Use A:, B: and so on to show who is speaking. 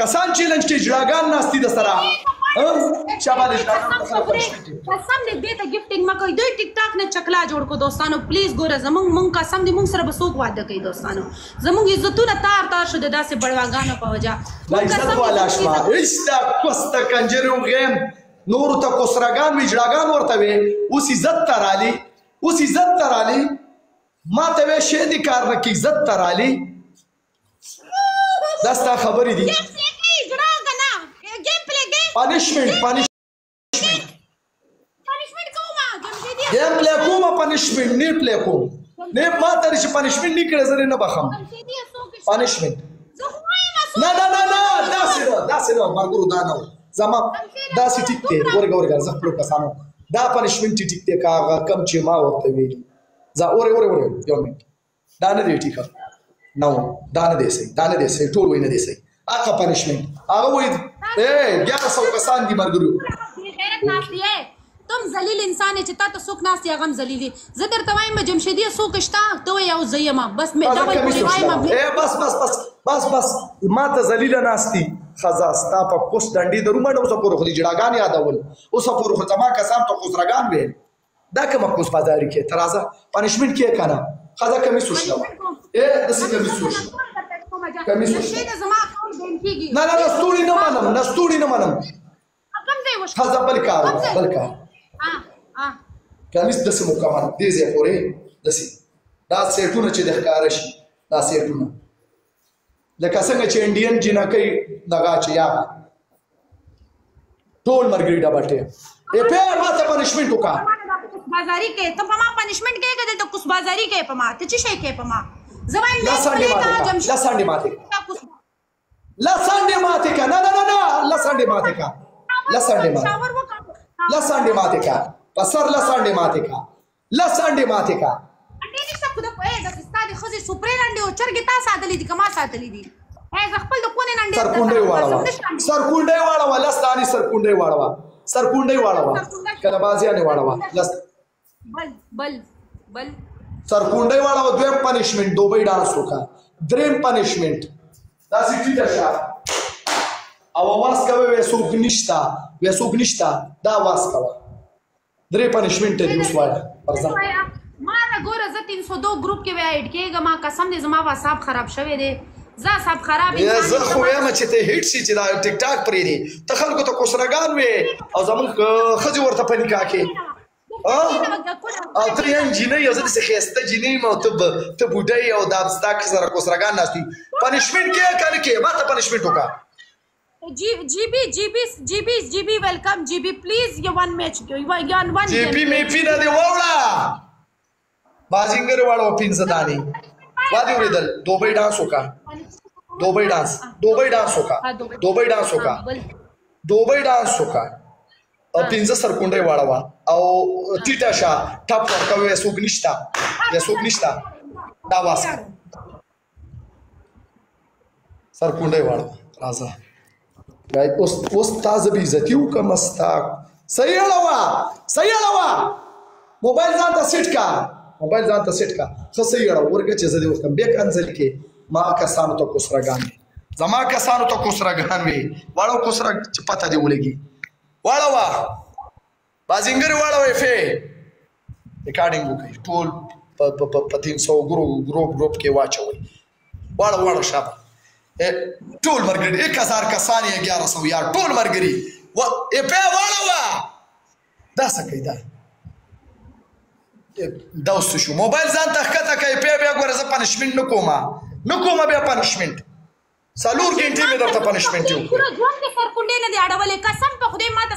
A: کسان چیلنج کې جړاګان ناستي د سره شاباش
B: قسم دې دې ته گیفټینګ مکوئ دوی ټیک ټاک نه چکلا جوړ کو دوستانو پلیز ګوره زمونږ قسم دې مونږ سره به څوک واده کوي دوستانو زمونږ عزتونه تار تار شو د داسې بړواګانو په وجه
A: لا عزت والا شما ایستا کوستا کنجر وغیم نور ته کوسرګان وی جړاګان ورته وي اوس عزت ترالی ما ته وی شه دي کار نه کی عزت ترالی داستا خبرې دي punishment game play کومه punishment نه play کوم نه ما ته چې punishment نه کړې زره نه بخم punishment نه داسې نه مرګورو دا نه زما داسې ټیک ته ورګه زه خپل کسانو دا punishment ټیک ته کاغه کم چې ما ورته ویلي زه اورې یو منټ دا نه دی ټیک نو دا نه دی سي ټول وینه دی سي اګه punishment هغه وایي 1100 کسان دي مرګرو
B: غیرت ناشتی ہے تم ذلیل انسان ہے چتا تو سوک ناستی غم ذلیلی زدر توایم میں جمشیدی سوک اشتا تو یا زیما بس میں ډول پوری وایم
A: بس ما ته ذلیل ناستی خزا ستا په پوس ډنډي درو مړ اوسه پور خو دي جړاګان یادول اوسه پور خو زما کسان ته خسرګان وې دا کوم کوس بازاري کې ترازه punishment کې کنه خزا کمی سوچنه دسې کمی سوچنه کمی سوچنه نه ستوري نه منم خزا بل کار کمیس دسې مکمل دې ځای پورې دسې دا سیټونه چې د ښکاره شي دا سیټونه لکه څنګه چې انډین جنکۍ دغه چې یا ټول مرګري ډبټې په ما ته پنشمنټ وکړه
B: بازاري کې ته په ما پنشمنټ کې کېدل ته کوس بازاري کې په ما ته چې شي کې په ما زمای
A: لسانډې ماته کا نه لسانډې ماته کا پسر لسانډې ماته کا
B: انډې نشته خو د ستادي خزي سپرین انډې او چرګ تا ساتلې دي کما ساتلې دي خپل د کونه انډې
A: سرکونډې واړه لستاني سرکونډې واړه کله بازیانه واړه لست
B: بل
A: سرکونډې واړه دویم پنشمنٹ دوبۍ ډانس وکا دریم پنشمنٹ دا سټی دشا او واس کوي وسوک نشتا دا واس کوي درې پنشمنٹ دی اوس واړه پرځه
B: ما نه ګوره زه 302 ګروپ کې وایډ کېږم ما قسم دې زما واساب خراب شوی دی زه سب خراب
A: انسان زه خو یم چې ته هیټ شي چې دا ټیک ټاک پرې دی ته خلکو ته کوسرګان وې او زمونږ ښځې ورته په نکاح کې او ته یم جینۍ او زه داسې ښایسته جینۍ یم او ته بوډۍ او دا ستا سره کوسرګان ناست دي پنشمنټ کې که نه کې ما ته پنشمنټ وکړه
B: GB welcome GB please you one match one
A: GB می پینا دی وړه بازینګر واړو پینځه دانی وادي وریدل دوبۍ ډانس وکا او پینځه سرکونډې واړه او ټیټا شا ټاپ ورکوي سوق نشتا دا واس سرکونډې واړه راځه راي اوس تازه به عزت یو کوم استا صحیح اړه موبایل ځان ته سیټ کا خو صحیح اړه ورګه چې زه دې وختم به کنځل کې ما کسانو ته کوسرګان وي واړو کوسرګ چې پته دی ولګي واړه بازینګر واړه فے ریکارډینګ وکړي ټول په 300 ګروپ کې واچوي واړه شابه ټول مرګري 1000 کسان 1100 یا ټول مرګري په واړه دا څه کوي دا اوس شو موبایل ځان ته ښکته کوي بیا ګوره زه پنشمنټ نه کومه بیا پنشمنټ څلور ګنټې مې درته پنشمنټ یو
B: پورا ځوان کې سرکونډې نه دی اړولې قسم په خدای ما ته